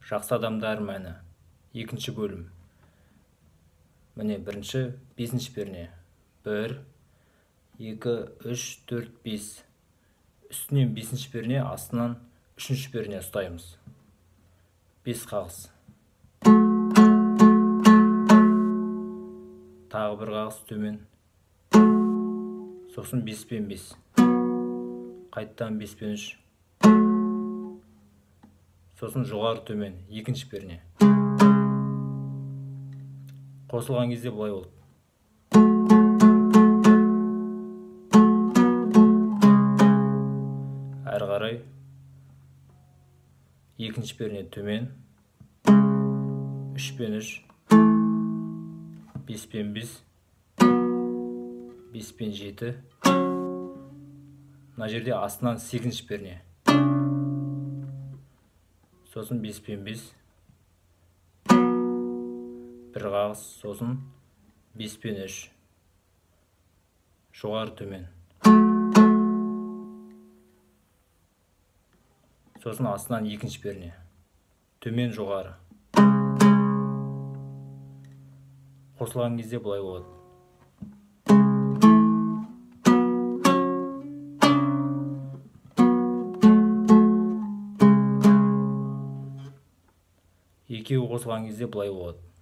Жақсы адамдар мәні. Екінші бөлім. Міне бірінші, бесінші перне. 1, 2, 3, 4, 5. Үстінен бесінші перне, астынан үшінші перне ұстаймыз. 5 қағыс. Тағы бір қағыс төмен. Сосын 5 пен 5. Қайттан 5 пен 3. Сосын жоғары төмен, екінші перне. Қосылған кезде бұлай болды. Әрі қарай екінші перне төмен, 3 пен 3, 5 пен 5, 5 пен 7. Мына жерде астынан 8-ші перне. Сосын 5 пен 5. Бір қағыс, сосын 5 пен 3. Жоғары төмен. Сосын астынан 2-ші перне. Төмен жоғары. Қосылған кезде бұлай болады. Екеуі қосылған кезде бұлай болады.